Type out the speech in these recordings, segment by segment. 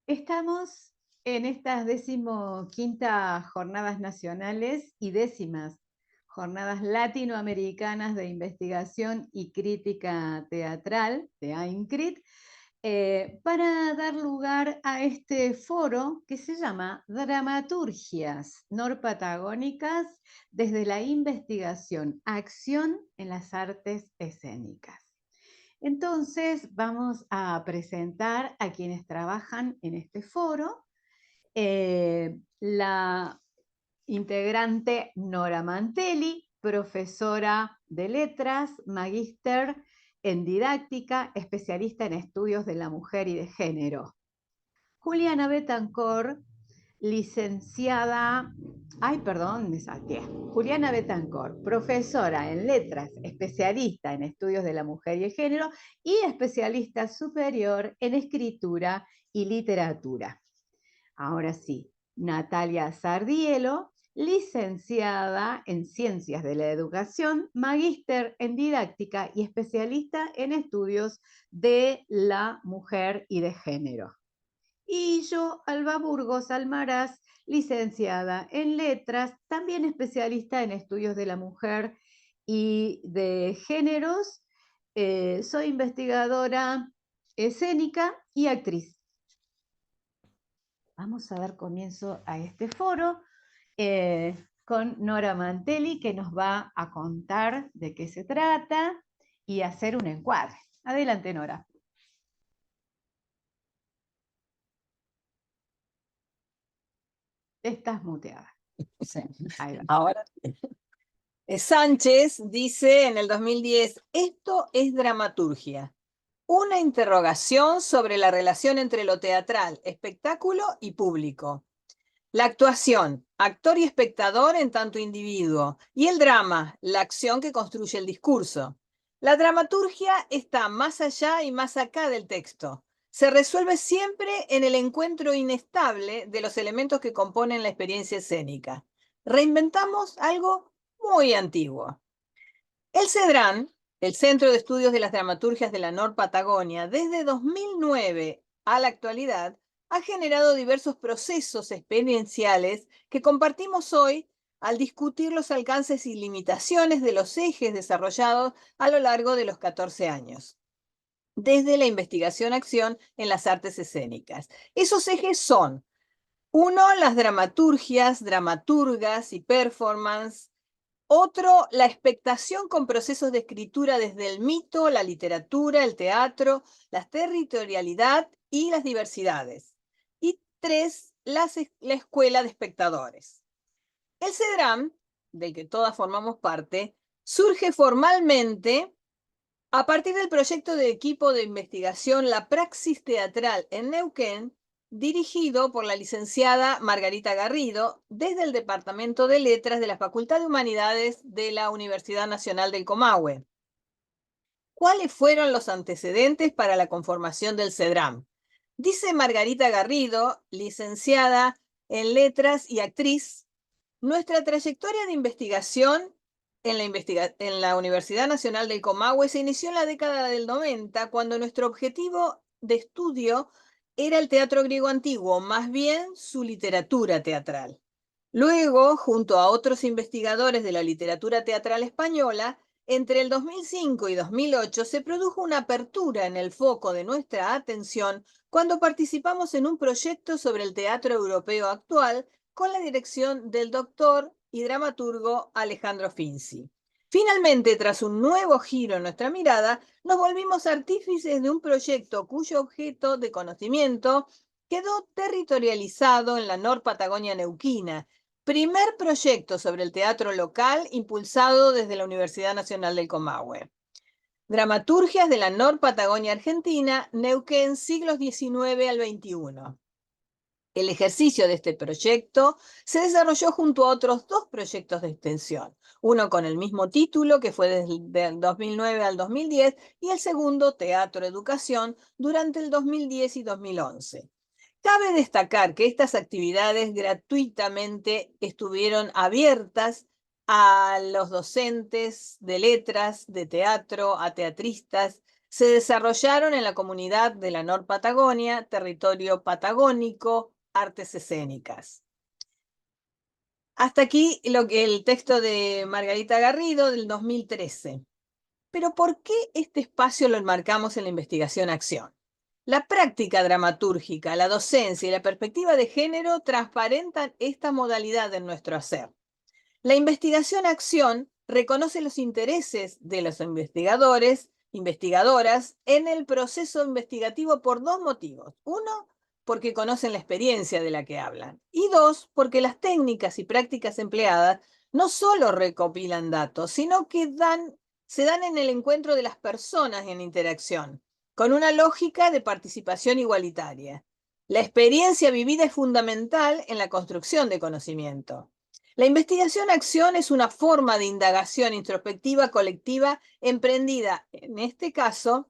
Estamos en estas 15ª Jornadas Nacionales y 10ª Jornadas Latinoamericanas de Investigación y Crítica Teatral, de AINCRIT, para dar lugar a este foro que se llama Dramaturgias Norpatagónicas desde la investigación, acción en las artes escénicas. Entonces vamos a presentar a quienes trabajan en este foro. La integrante Nora Mantelli, profesora de letras, magíster en didáctica, especialista en estudios de la mujer y de género. Juliana Betancor, licenciada, me salté. Juliana Betancor, profesora en letras, especialista en estudios de la mujer y el género y especialista superior en escritura y literatura. Ahora sí, Natalia Sardielo, licenciada en Ciencias de la Educación, magíster en Didáctica y especialista en estudios de la mujer y de género. Y yo, Alba Burgos Almaraz, licenciada en Letras, también especialista en estudios de la mujer y de géneros. Soy investigadora escénica y actriz. Vamos a dar comienzo a este foro con Nora Mantelli, que nos va a contar de qué se trata y hacer un encuadre. Adelante, Nora. Estás muteada. Sí. Ahí va. Ahora. Sánchez dice en el 2010, esto es dramaturgia. Una interrogación sobre la relación entre lo teatral, espectáculo y público. La actuación, actor y espectador en tanto individuo. Y el drama, la acción que construye el discurso. La dramaturgia está más allá y más acá del texto. Se resuelve siempre en el encuentro inestable de los elementos que componen la experiencia escénica. Reinventamos algo muy antiguo. El CEDRAN, el Centro de Estudios de las Dramaturgias de la Nor-Patagonia, desde 2009 a la actualidad, ha generado diversos procesos experienciales que compartimos hoy al discutir los alcances y limitaciones de los ejes desarrollados a lo largo de los 14 años, desde la investigación-acción en las artes escénicas. Esos ejes son, 1, las dramaturgias, dramaturgas y performance. Otro, la expectación con procesos de escritura desde el mito, la literatura, el teatro, la territorialidad y las diversidades. Y 3, la escuela de espectadores. El CEDRAM, del que todas formamos parte, surge formalmente a partir del proyecto de equipo de investigación La Praxis Teatral en Neuquén, dirigido por la licenciada Margarita Garrido desde el Departamento de Letras de la Facultad de Humanidades de la Universidad Nacional del Comahue. ¿Cuáles fueron los antecedentes para la conformación del CEDRAM? Dice Margarita Garrido, licenciada en Letras y actriz, nuestra trayectoria de investigación en la Universidad Nacional del Comahue se inició en la década del 90, cuando nuestro objetivo de estudio era el teatro griego antiguo, más bien su literatura teatral. Luego, junto a otros investigadores de la literatura teatral española, entre el 2005 y 2008 se produjo una apertura en el foco de nuestra atención cuando participamos en un proyecto sobre el teatro europeo actual con la dirección del doctor y dramaturgo Alejandro Finzi. Finalmente, tras un nuevo giro en nuestra mirada, nos volvimos artífices de un proyecto cuyo objeto de conocimiento quedó territorializado en la Nor-Patagonia neuquina, primer proyecto sobre el teatro local impulsado desde la Universidad Nacional del Comahue. Dramaturgias de la Nor-Patagonia Argentina, Neuquén, siglos XIX al XXI. El ejercicio de este proyecto se desarrolló junto a otros 2 proyectos de extensión, uno con el mismo título, que fue desde el 2009 al 2010, y el segundo, Teatro Educación, durante el 2010 y 2011. Cabe destacar que estas actividades gratuitamente estuvieron abiertas a los docentes de letras, de teatro, a teatristas, se desarrollaron en la comunidad de la Norpatagonia, territorio patagónico, artes escénicas. Hasta aquí el texto de Margarita Garrido del 2013. Pero ¿por qué este espacio lo enmarcamos en la investigación-acción? La práctica dramatúrgica, la docencia y la perspectiva de género transparentan esta modalidad en nuestro hacer. La investigación-acción reconoce los intereses de los investigadores, investigadoras en el proceso investigativo por dos motivos. Uno, porque conocen la experiencia de la que hablan. Y dos, porque las técnicas y prácticas empleadas no solo recopilan datos, sino que se dan en el encuentro de las personas en interacción, con una lógica de participación igualitaria. La experiencia vivida es fundamental en la construcción de conocimiento. La investigación-acción es una forma de indagación introspectiva colectiva emprendida, en este caso,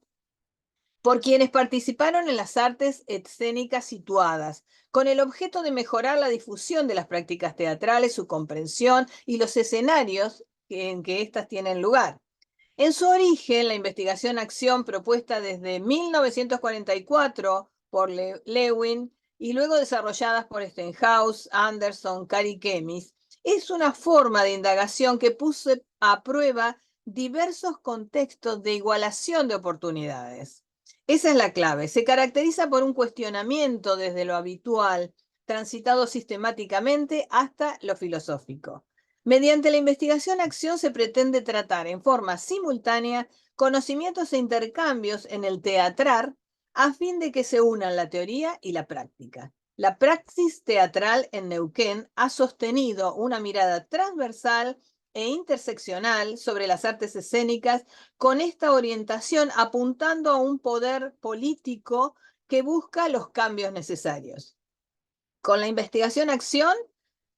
por quienes participaron en las artes escénicas situadas, con el objeto de mejorar la difusión de las prácticas teatrales, su comprensión y los escenarios en que éstas tienen lugar. En su origen, la investigación-acción propuesta desde 1944 por Lewin y luego desarrolladas por Stenhouse, Anderson, Cary Kemis, es una forma de indagación que puso a prueba diversos contextos de igualación de oportunidades. Esa es la clave. Se caracteriza por un cuestionamiento desde lo habitual, transitado sistemáticamente hasta lo filosófico. Mediante la investigación-acción se pretende tratar en forma simultánea conocimientos e intercambios en el teatrar a fin de que se unan la teoría y la práctica. La praxis teatral en Neuquén ha sostenido una mirada transversal e interseccional sobre las artes escénicas con esta orientación apuntando a un poder político que busca los cambios necesarios. Con la investigación-acción,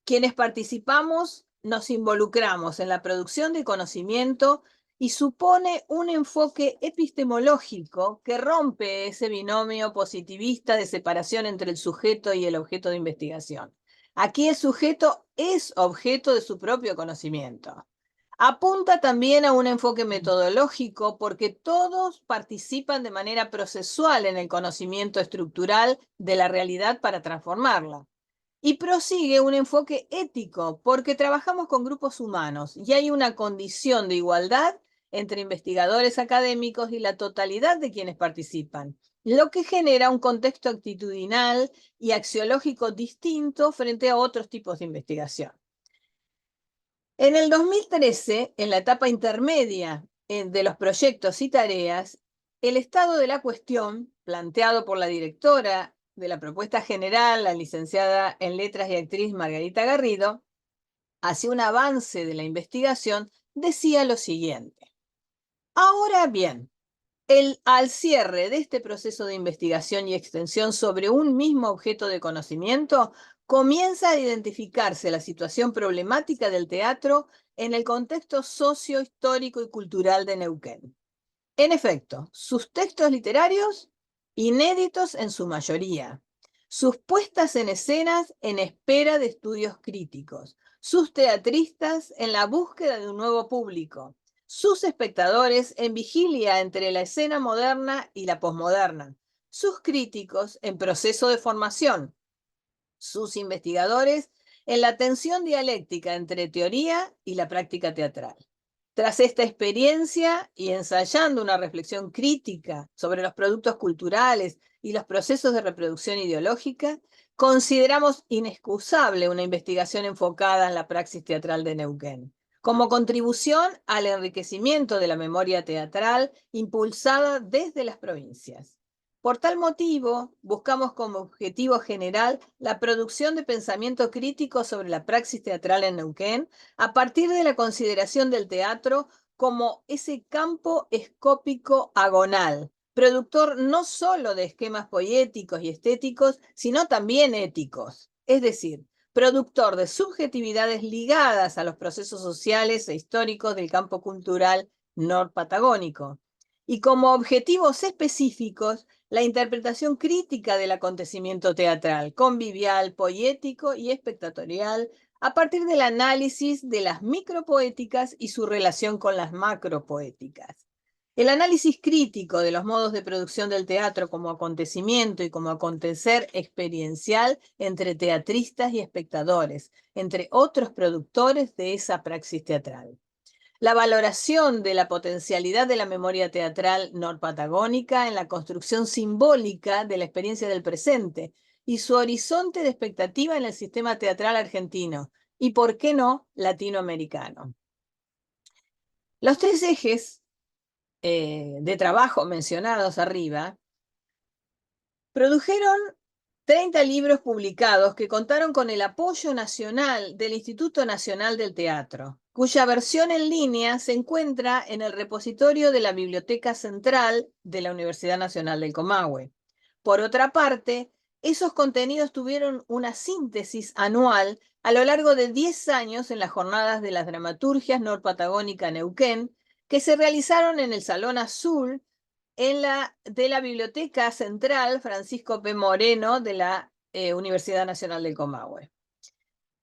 quienes participamos nos involucramos en la producción de conocimiento y supone un enfoque epistemológico que rompe ese binomio positivista de separación entre el sujeto y el objeto de investigación. Aquí el sujeto es objeto de su propio conocimiento. Apunta también a un enfoque metodológico porque todos participan de manera procesual en el conocimiento estructural de la realidad para transformarla. Y prosigue un enfoque ético, porque trabajamos con grupos humanos y hay una condición de igualdad entre investigadores académicos y la totalidad de quienes participan, lo que genera un contexto actitudinal y axiológico distinto frente a otros tipos de investigación. En el 2013, en la etapa intermedia de los proyectos y tareas, el estado de la cuestión, planteado por la directora de la propuesta general, la licenciada en Letras y actriz Margarita Garrido, hacia un avance de la investigación, decía lo siguiente. Ahora bien, al cierre de este proceso de investigación y extensión sobre un mismo objeto de conocimiento, comienza a identificarse la situación problemática del teatro en el contexto socio, histórico y cultural de Neuquén. En efecto, sus textos literarios, inéditos en su mayoría, sus puestas en escenas en espera de estudios críticos, sus teatristas en la búsqueda de un nuevo público, sus espectadores en vigilia entre la escena moderna y la posmoderna, sus críticos en proceso de formación, sus investigadores en la tensión dialéctica entre teoría y la práctica teatral. Tras esta experiencia y ensayando una reflexión crítica sobre los productos culturales y los procesos de reproducción ideológica, consideramos inexcusable una investigación enfocada en la praxis teatral de Neuquén, como contribución al enriquecimiento de la memoria teatral impulsada desde las provincias. Por tal motivo, buscamos como objetivo general la producción de pensamiento crítico sobre la praxis teatral en Neuquén a partir de la consideración del teatro como ese campo escópico agonal, productor no solo de esquemas poéticos y estéticos, sino también éticos, es decir, productor de subjetividades ligadas a los procesos sociales e históricos del campo cultural norpatagónico. Y como objetivos específicos, la interpretación crítica del acontecimiento teatral, convivial, poético y espectatorial, a partir del análisis de las micropoéticas y su relación con las macropoéticas. El análisis crítico de los modos de producción del teatro como acontecimiento y como acontecer experiencial entre teatristas y espectadores, entre otros productores de esa praxis teatral. La valoración de la potencialidad de la memoria teatral norpatagónica en la construcción simbólica de la experiencia del presente y su horizonte de expectativa en el sistema teatral argentino y, por qué no, latinoamericano. Los tres ejes de trabajo mencionados arriba produjeron 30 libros publicados que contaron con el apoyo nacional del Instituto Nacional del Teatro, cuya versión en línea se encuentra en el repositorio de la Biblioteca Central de la Universidad Nacional del Comahue. Por otra parte, esos contenidos tuvieron una síntesis anual a lo largo de 10 años en las jornadas de las dramaturgias Norpatagónica Neuquén, que se realizaron en el Salón Azul de la Biblioteca Central Francisco P. Moreno de la Universidad Nacional del Comahue.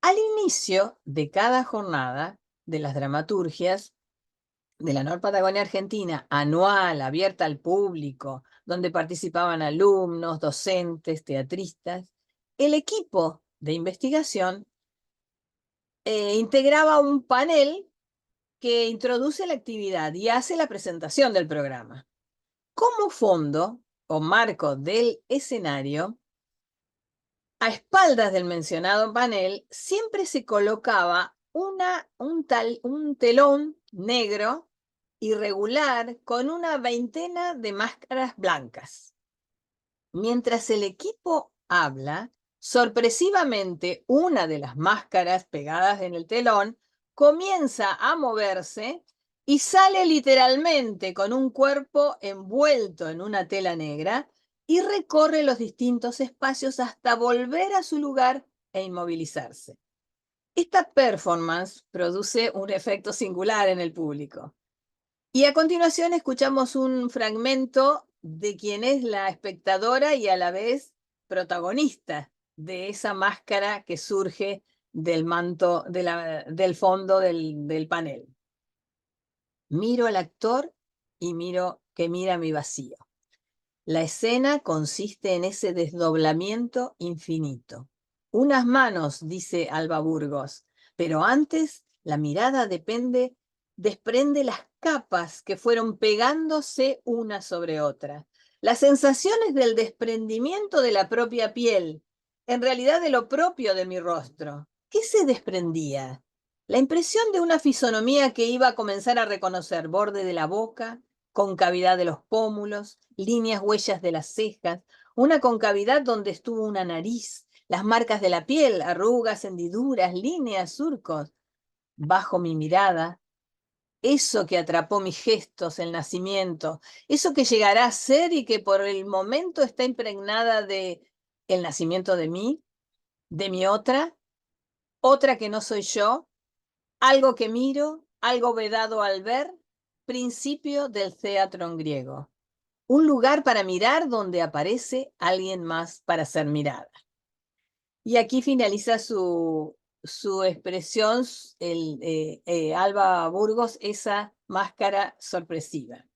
Al inicio de cada jornada de las dramaturgias de la Norpatagonia Argentina, anual, abierta al público, donde participaban alumnos, docentes, teatristas, el equipo de investigación integraba un panel que introduce la actividad y hace la presentación del programa. Como fondo o marco del escenario, a espaldas del mencionado panel, siempre se colocaba un telón negro irregular con una veintena de máscaras blancas. Mientras el equipo habla, sorpresivamente una de las máscaras pegadas en el telón comienza a moverse y sale literalmente con un cuerpo envuelto en una tela negra y recorre los distintos espacios hasta volver a su lugar e inmovilizarse. Esta performance produce un efecto singular en el público. Y a continuación escuchamos un fragmento de quien es la espectadora y a la vez protagonista de esa máscara que surge del manto, del fondo del panel. Miro al actor y miro que mira mi vacío. La escena consiste en ese desdoblamiento infinito. Unas manos, dice Alba Burgos, pero antes la mirada desprende las capas que fueron pegándose una sobre otra. Las sensaciones del desprendimiento de la propia piel, en realidad de lo propio de mi rostro. ¿Qué se desprendía? La impresión de una fisonomía que iba a comenzar a reconocer: borde de la boca, concavidad de los pómulos, líneas, huellas de las cejas, una concavidad donde estuvo una nariz, las marcas de la piel, arrugas, hendiduras, líneas, surcos. Bajo mi mirada, eso que atrapó mis gestos, el nacimiento, eso que llegará a ser y que por el momento está impregnada de el nacimiento de mí, de mi otra que no soy yo, algo que miro, algo vedado al ver, principio del theatron griego. Un lugar para mirar donde aparece alguien más para ser mirada. Y aquí finaliza su expresión, Alba Burgos, esa máscara sorpresiva.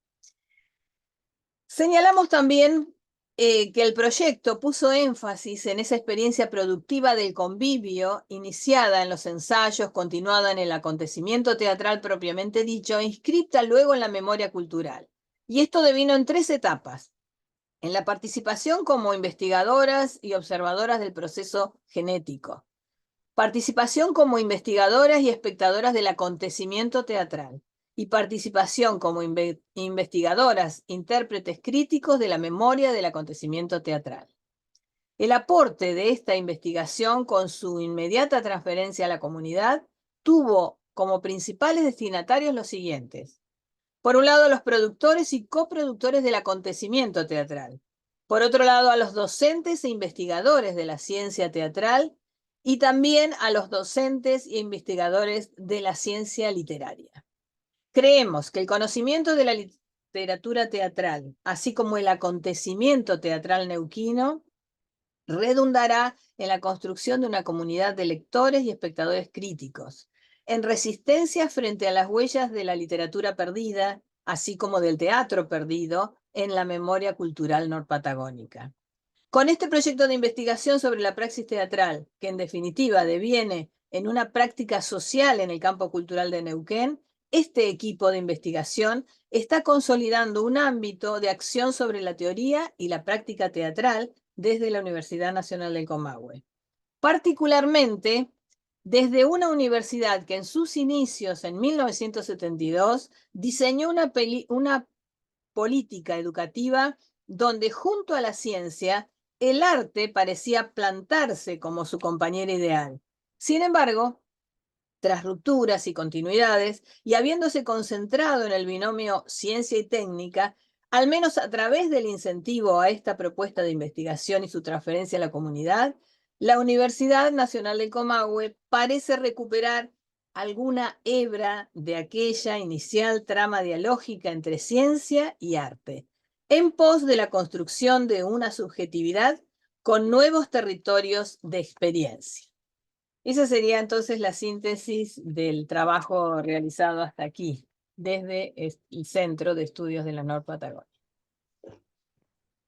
Señalamos también que el proyecto puso énfasis en esa experiencia productiva del convivio, iniciada en los ensayos, continuada en el acontecimiento teatral propiamente dicho, e inscripta luego en la memoria cultural. Y esto devino en 3 etapas: en la participación como investigadoras y observadoras del proceso genético, participación como investigadoras y espectadoras del acontecimiento teatral, y participación como investigadoras, intérpretes críticos de la memoria del acontecimiento teatral. El aporte de esta investigación, con su inmediata transferencia a la comunidad, tuvo como principales destinatarios los siguientes: por un lado, los productores y coproductores del acontecimiento teatral. Por otro lado, a los docentes e investigadores de la ciencia teatral y también a los docentes e investigadores de la ciencia literaria. Creemos que el conocimiento de la literatura teatral, así como el acontecimiento teatral neuquino, redundará en la construcción de una comunidad de lectores y espectadores críticos, en resistencia frente a las huellas de la literatura perdida, así como del teatro perdido en la memoria cultural norpatagónica. Con este proyecto de investigación sobre la praxis teatral, que en definitiva deviene en una práctica social en el campo cultural de Neuquén, este equipo de investigación está consolidando un ámbito de acción sobre la teoría y la práctica teatral desde la Universidad Nacional del Comahue. Particularmente desde una universidad que en sus inicios, en 1972, diseñó una política educativa donde junto a la ciencia el arte parecía plantarse como su compañera ideal. Sin embargo, tras rupturas y continuidades, y habiéndose concentrado en el binomio ciencia y técnica, al menos a través del incentivo a esta propuesta de investigación y su transferencia a la comunidad, la Universidad Nacional del Comahue parece recuperar alguna hebra de aquella inicial trama dialógica entre ciencia y arte, en pos de la construcción de una subjetividad con nuevos territorios de experiencia. Esa sería entonces la síntesis del trabajo realizado hasta aquí, desde el Centro de Estudios de la Norpatagonia.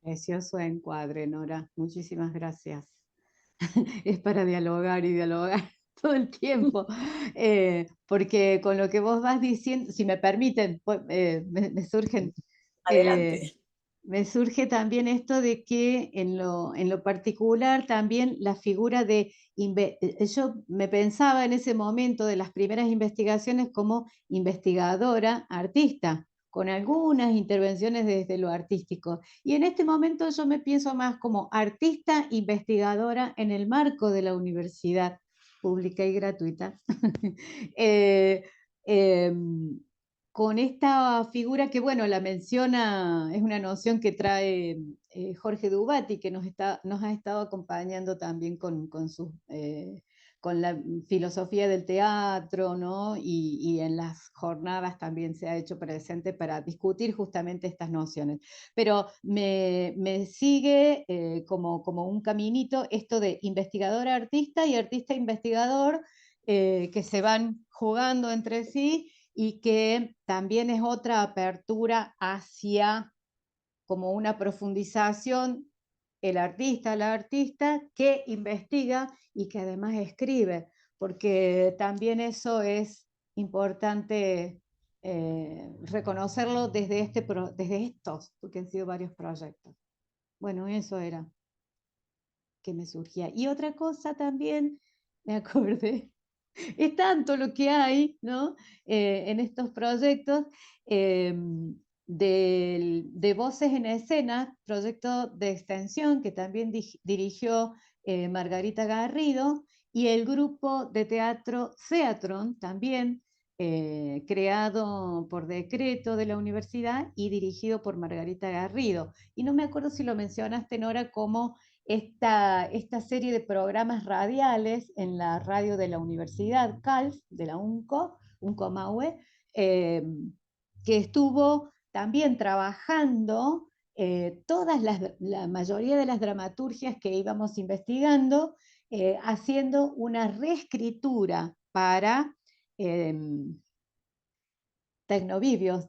Precioso encuadre, Nora. Muchísimas gracias. Es para dialogar y dialogar todo el tiempo, porque con lo que vos vas diciendo, si me permiten, me surgen... Adelante. Me surge también esto de que en lo particular también la figura de, yo me pensaba en ese momento de las primeras investigaciones como investigadora artista, con algunas intervenciones desde lo artístico. Y en este momento yo me pienso más como artista investigadora en el marco de la universidad pública y gratuita. eh, eh, con esta figura que, bueno, la menciona, es una noción que trae Jorge Dubati, que nos ha estado acompañando también con la filosofía del teatro, ¿no? Y en las jornadas también se ha hecho presente para discutir justamente estas nociones. Pero me sigue como un caminito esto de investigador-artista y artista-investigador que se van jugando entre sí y que también es otra apertura hacia como una profundización el artista, la artista que investiga y que además escribe, porque también eso es importante reconocerlo desde estos, porque han sido varios proyectos. Bueno, eso era que me surgía. Y otra cosa también, me acordé, es tanto lo que hay, ¿no? En estos proyectos de Voces en Escena, proyecto de extensión que también dirigió Margarita Garrido, y el grupo de teatro Theatron, también creado por decreto de la universidad y dirigido por Margarita Garrido. Y no me acuerdo si lo mencionaste, Nora, como esta serie de programas radiales en la radio de la Universidad CALF, de la UNCOMAHUE, que estuvo también trabajando la mayoría de las dramaturgias que íbamos investigando, haciendo una reescritura para tecnovivios,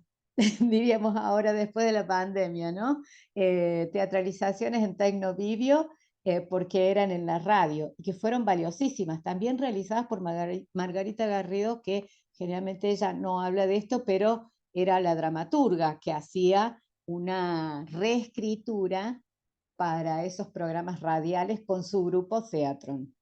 diríamos ahora después de la pandemia, ¿no? Teatralizaciones en tecnovivio, porque eran en la radio, y que fueron valiosísimas, también realizadas por Margarita Garrido, que generalmente ella no habla de esto, pero era la dramaturga que hacía una reescritura para esos programas radiales con su grupo Theatron.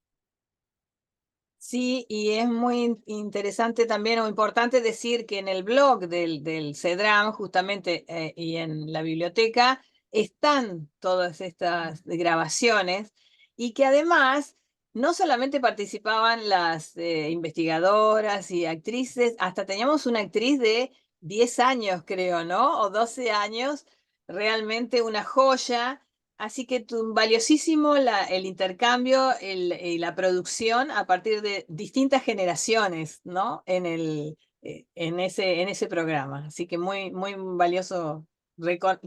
Sí, y es muy interesante también o importante decir que en el blog del CEDRAM, justamente, y en la biblioteca, están todas estas grabaciones y que además no solamente participaban las investigadoras y actrices, hasta teníamos una actriz de 10 años, creo, ¿no? O 12 años, realmente una joya. Así que valiosísimo el intercambio y la producción a partir de distintas generaciones, ¿no? En ese programa. Así que muy, muy valioso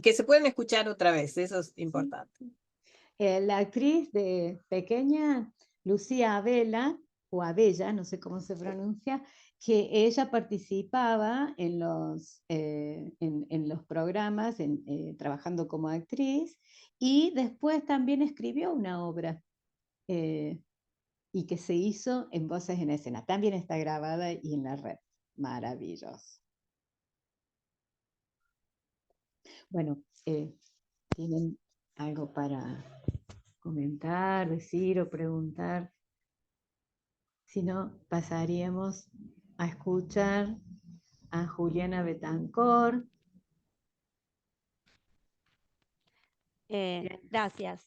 que se pueden escuchar otra vez, eso es importante. La actriz de pequeña, Lucía Abela, o Abella, no sé cómo se pronuncia, que ella participaba en los programas, trabajando como actriz, y después también escribió una obra eh, y que se hizo en Voces en Escena. También está grabada y en la red. Maravilloso. Bueno, ¿tienen algo para comentar, decir o preguntar? Si no, pasaríamos a escuchar a Juliana Betancor. Gracias.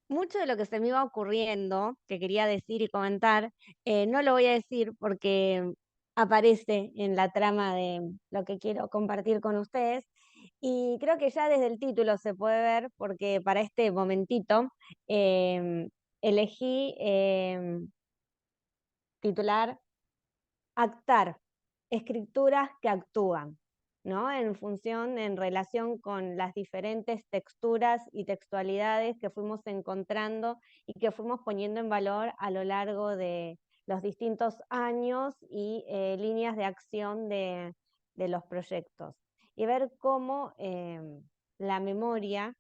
Mucho de lo que se me iba ocurriendo, que quería decir y comentar, no lo voy a decir porque aparece en la trama de lo que quiero compartir con ustedes. Y creo que ya desde el título se puede ver, porque para este momentito elegí titular Actar, escrituras que actúan, ¿no? En función, en relación con las diferentes texturas y textualidades que fuimos encontrando y que fuimos poniendo en valor a lo largo de los distintos años y líneas de acción de los proyectos. Y ver cómo la memoria,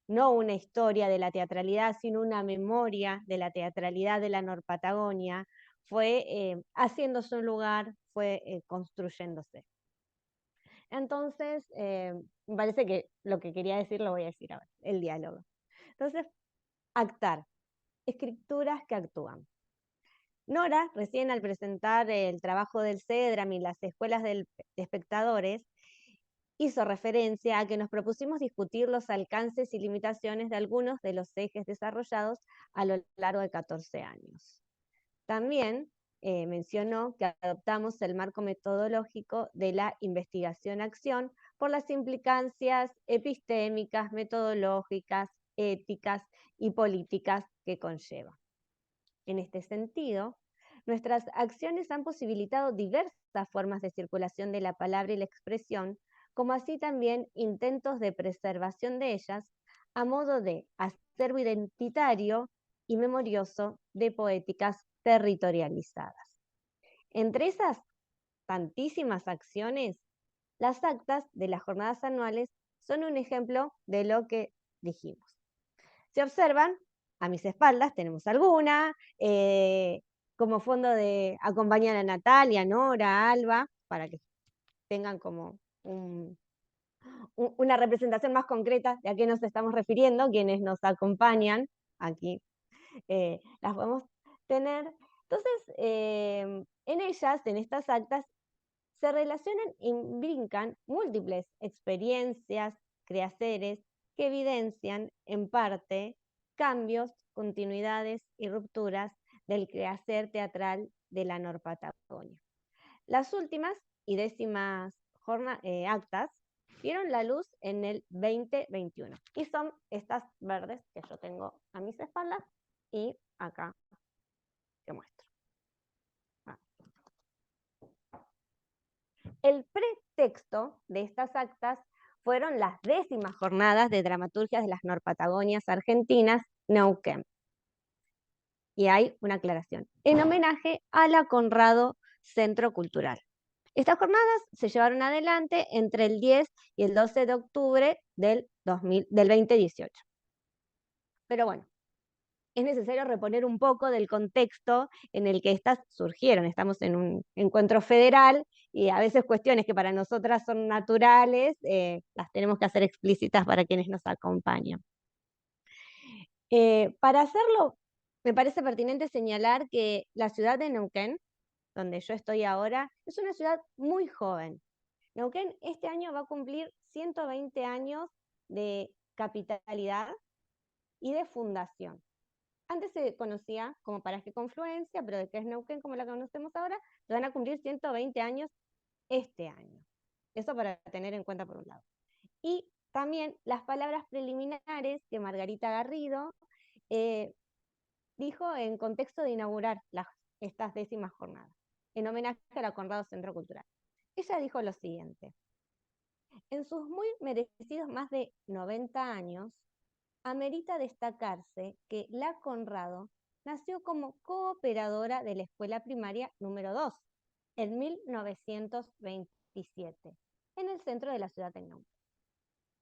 no una historia de la teatralidad, sino una memoria de la teatralidad de la Norpatagonia, fue haciéndose un lugar, fue construyéndose. Entonces, me parece que lo que quería decir lo voy a decir ahora, el diálogo. Entonces, actar, escrituras que actúan. Nora, recién al presentar el trabajo del CEDRAM y las escuelas de espectadores, hizo referencia a que nos propusimos discutir los alcances y limitaciones de algunos de los ejes desarrollados a lo largo de 14 años. También mencionó que adoptamos el marco metodológico de la investigación-acción por las implicancias epistémicas, metodológicas, éticas y políticas que conlleva. En este sentido, nuestras acciones han posibilitado diversas formas de circulación de la palabra y la expresión, como así también intentos de preservación de ellas a modo de acervo identitario y memorioso de poéticas territorializadas. Entre esas tantísimas acciones, las actas de las jornadas anuales son un ejemplo de lo que dijimos. Si observan, a mis espaldas tenemos alguna, como fondo de acompañar a Natalia, Nora, Alba, para que tengan como una representación más concreta de a qué nos estamos refiriendo, quienes nos acompañan aquí, las podemos tener. Entonces, en ellas, en estas actas, se relacionan y brincan múltiples experiencias, quehaceres, que evidencian en parte cambios, continuidades y rupturas del quehacer teatral de la Norpatagonia. Las últimas y décimas actas vieron la luz en el 2021 y son estas verdes que yo tengo a mis espaldas y acá te muestro. El pretexto de estas actas fueron las 10º jornadas de dramaturgia de las Norpatagonias Argentinas, Neuquén. Y hay una aclaración, en homenaje a la Conrado Centro Cultural. Estas jornadas se llevaron adelante entre el 10 y el 12 de octubre del 2018. Pero bueno, es necesario reponer un poco del contexto en el que estas surgieron. Estamos en un encuentro federal y a veces cuestiones que para nosotras son naturales, las tenemos que hacer explícitas para quienes nos acompañan. Para hacerlo, me parece pertinente señalar que la ciudad de Neuquén, donde yo estoy ahora, es una ciudad muy joven. Neuquén este año va a cumplir 120 años de capitalidad y de fundación. Antes se conocía como Paraje Confluencia, pero de que es Neuquén como la conocemos ahora, van a cumplir 120 años este año. Eso para tener en cuenta por un lado. Y también las palabras preliminares que Margarita Garrido dijo en contexto de inaugurar estas 10º jornadas, en homenaje a la Conrado Centro Cultural. Ella dijo lo siguiente: en sus muy merecidos más de 90 años, amerita destacarse que la Conrado nació como cooperadora de la escuela primaria número 2 en 1927, en el centro de la ciudad de Neuquén.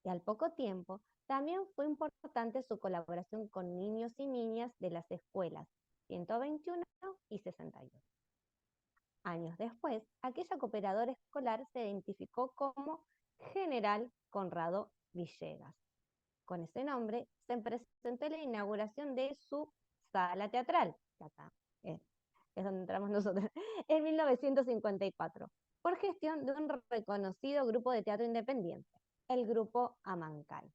Y al poco tiempo, también fue importante su colaboración con niños y niñas de las escuelas 121 y 61. Años después, aquella cooperadora escolar se identificó como General Conrado Villegas. Con ese nombre se presentó en la inauguración de su sala teatral, que acá es donde entramos nosotros, en 1954, por gestión de un reconocido grupo de teatro independiente, el Grupo Amancal.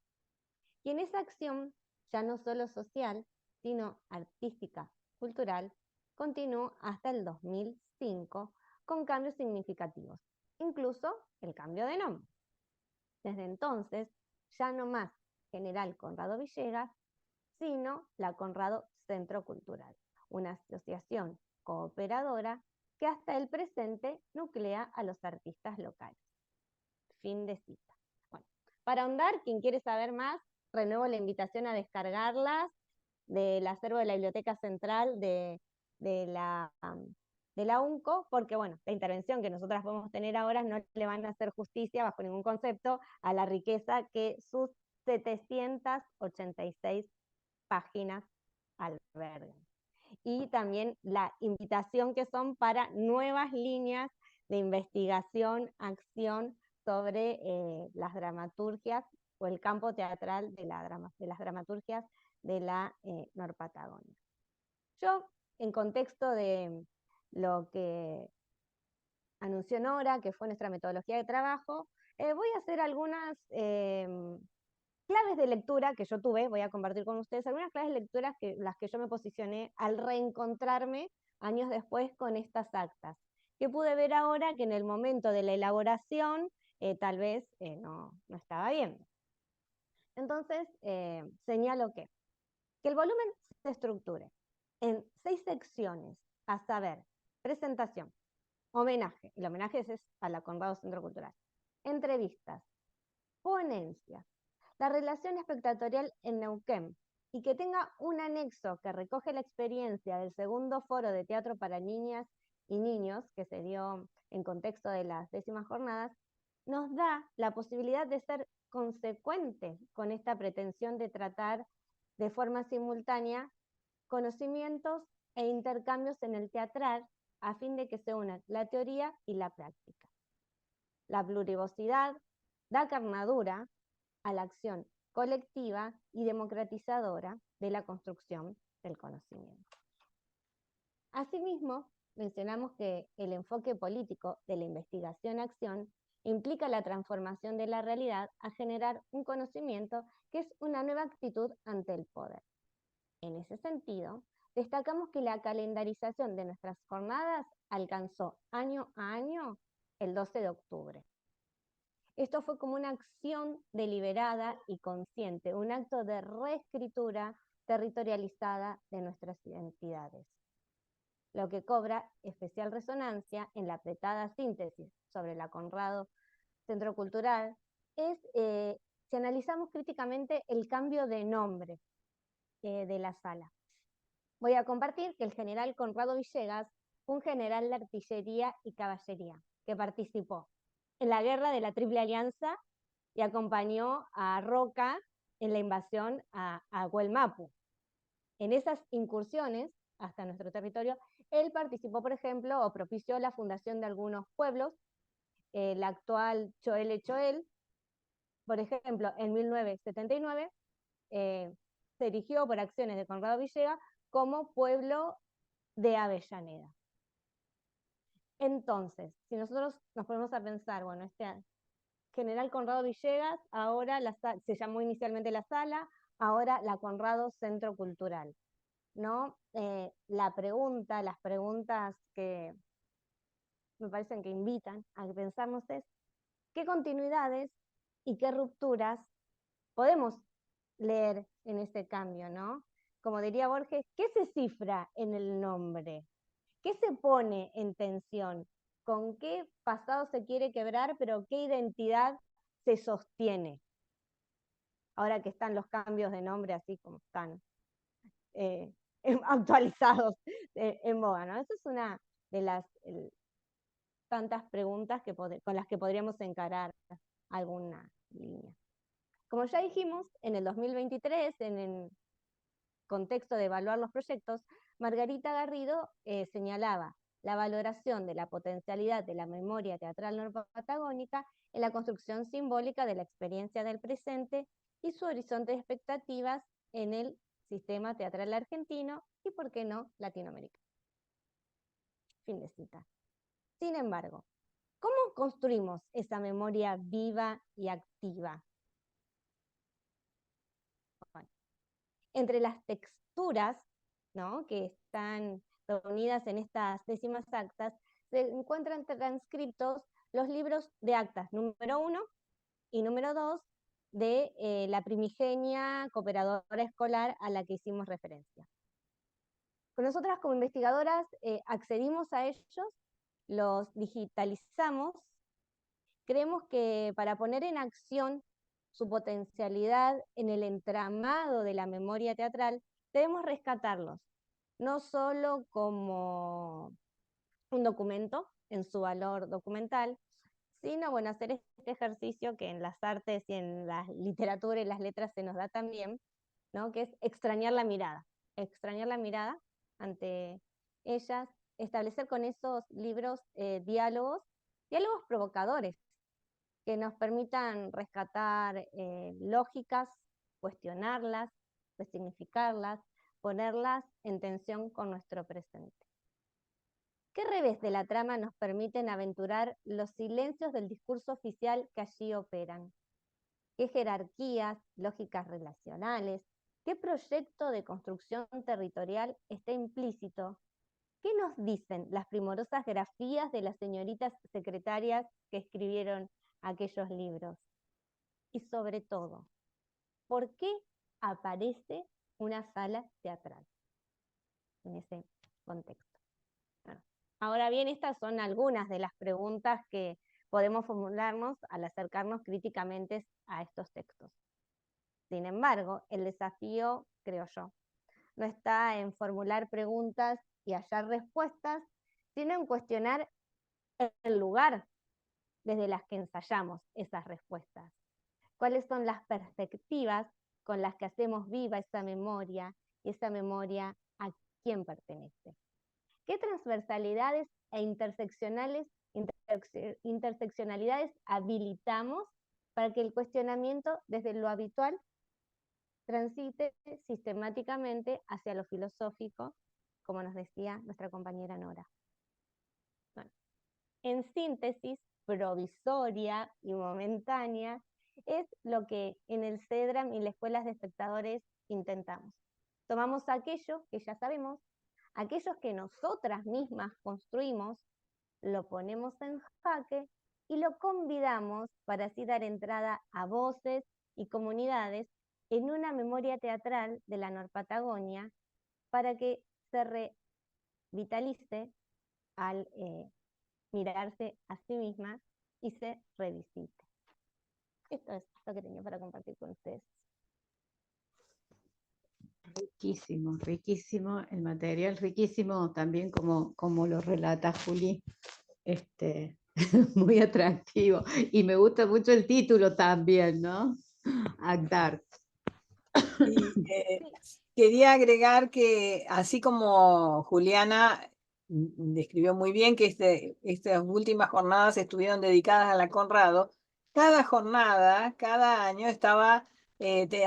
Y en esa acción, ya no solo social, sino artística, cultural, continuó hasta el 2005 con cambios significativos, incluso el cambio de nombre. Desde entonces, ya no más General Conrado Villegas, sino la Conrado Centro Cultural, una asociación cooperadora que hasta el presente nuclea a los artistas locales. Fin de cita. Bueno, para ahondar, quien quiere saber más, renuevo la invitación a descargarlas del acervo de la Biblioteca Central de la UNCO, porque bueno, la intervención que nosotras podemos tener ahora no le van a hacer justicia bajo ningún concepto a la riqueza que sus 786 páginas albergan. Y también la invitación que son para nuevas líneas de investigación, acción sobre las dramaturgias o el campo teatral de las dramaturgias de la Norpatagonia. Yo, en contexto de lo que anunció Nora, que fue nuestra metodología de trabajo, voy a hacer algunas claves de lectura que yo tuve, voy a compartir con ustedes algunas claves de lectura las que yo me posicioné al reencontrarme años después con estas actas, que pude ver ahora que en el momento de la elaboración tal vez no estaba viendo. Entonces, señalo que el volumen se estructure en 6 secciones, a saber, presentación, homenaje, el homenaje es a la Conrado Centro Cultural, entrevistas, ponencias, la relación espectatorial en Neuquén, y que tenga un anexo que recoge la experiencia del segundo foro de teatro para niñas y niños, que se dio en contexto de las 10º jornadas, nos da la posibilidad de ser consecuentes con esta pretensión de tratar de forma simultánea conocimientos e intercambios en el teatral a fin de que se unan la teoría y la práctica. La plurivocidad da carnadura a la acción colectiva y democratizadora de la construcción del conocimiento. Asimismo, mencionamos que el enfoque político de la investigación-acción implica la transformación de la realidad a generar un conocimiento que es una nueva actitud ante el poder. En ese sentido, destacamos que la calendarización de nuestras jornadas alcanzó año a año el 12 de octubre. Esto fue como una acción deliberada y consciente, un acto de reescritura territorializada de nuestras identidades. Lo que cobra especial resonancia en la apretada síntesis sobre la Conrado Centro Cultural es si analizamos críticamente el cambio de nombre de la sala. Voy a compartir que el general Conrado Villegas fue un general de artillería y caballería que participó en la guerra de la Triple Alianza y acompañó a Roca en la invasión a Huelmapu. En esas incursiones hasta nuestro territorio, él participó, por ejemplo, o propició la fundación de algunos pueblos, el actual Choel Choel, por ejemplo, en 1979, se erigió por acciones de Conrado Villegas como pueblo de Avellaneda. Entonces, si nosotros nos ponemos a pensar, bueno, este general Conrado Villegas, ahora se llamó inicialmente la sala, ahora la Conrado Centro Cultural, ¿no? Las preguntas que me parecen que invitan a que pensamos es, ¿qué continuidades y qué rupturas podemos leer en este cambio, ¿no? Como diría Borges, ¿qué se cifra en el nombre? ¿Qué se pone en tensión? ¿Con qué pasado se quiere quebrar, pero qué identidad se sostiene? Ahora que están los cambios de nombre así como están actualizados en boga, ¿no? Esa es una de las tantas preguntas con las que podríamos encarar alguna línea. Como ya dijimos, en el 2023, en el contexto de evaluar los proyectos, Margarita Garrido señalaba la valoración de la potencialidad de la memoria teatral norpatagónica en la construcción simbólica de la experiencia del presente y su horizonte de expectativas en el sistema teatral argentino y, por qué no, latinoamericano. Fin de cita. Sin embargo, ¿cómo construimos esa memoria viva y activa? Bueno, entre las texturas, ¿no?, que están reunidas en estas décimas actas, se encuentran transcriptos los libros de actas número 1 y número 2 de la primigenia cooperadora escolar a la que hicimos referencia. Nosotras como investigadoras accedimos a ellos, los digitalizamos. Creemos que para poner en acción su potencialidad en el entramado de la memoria teatral, debemos rescatarlos, no solo como un documento en su valor documental, sino, bueno, hacer este ejercicio que en las artes y en la literatura y las letras se nos da también, ¿no?, que es extrañar la mirada ante ellas, establecer con esos libros diálogos provocadores, que nos permitan rescatar lógicas, cuestionarlas, resignificarlas, ponerlas en tensión con nuestro presente. ¿Qué revés de la trama nos permiten aventurar los silencios del discurso oficial que allí operan? ¿Qué jerarquías, lógicas relacionales, qué proyecto de construcción territorial está implícito? ¿Qué nos dicen las primorosas grafías de las señoritas secretarias que escribieron aquellos libros? Y sobre todo, ¿por qué aparece una sala teatral en ese contexto? Bueno, ahora bien, estas son algunas de las preguntas que podemos formularnos al acercarnos críticamente a estos textos. Sin embargo, el desafío, creo yo, no está en formular preguntas y hallar respuestas, sino en cuestionar el lugar desde las que ensayamos esas respuestas. ¿Cuáles son las perspectivas con las que hacemos viva esa memoria y esa memoria a quién pertenece? ¿Qué transversalidades e interseccionalidades habilitamos para que el cuestionamiento desde lo habitual transite sistemáticamente hacia lo filosófico, como nos decía nuestra compañera Nora? Bueno, en síntesis, provisoria y momentánea, es lo que en el CEDRAM y las escuelas de espectadores intentamos. Tomamos aquello que ya sabemos, aquellos que nosotras mismas construimos, lo ponemos en jaque y lo convidamos para así dar entrada a voces y comunidades en una memoria teatral de la Norpatagonia para que se revitalice al mirarse a sí misma y se revisite. Esto es lo que tenía para compartir con ustedes. Riquísimo, riquísimo el material, riquísimo también como lo relata Juli, muy atractivo. Y me gusta mucho el título también, ¿no? Actar. Y, quería agregar que, así como Juliana describió muy bien que estas últimas jornadas estuvieron dedicadas a la Conrado, cada jornada, cada año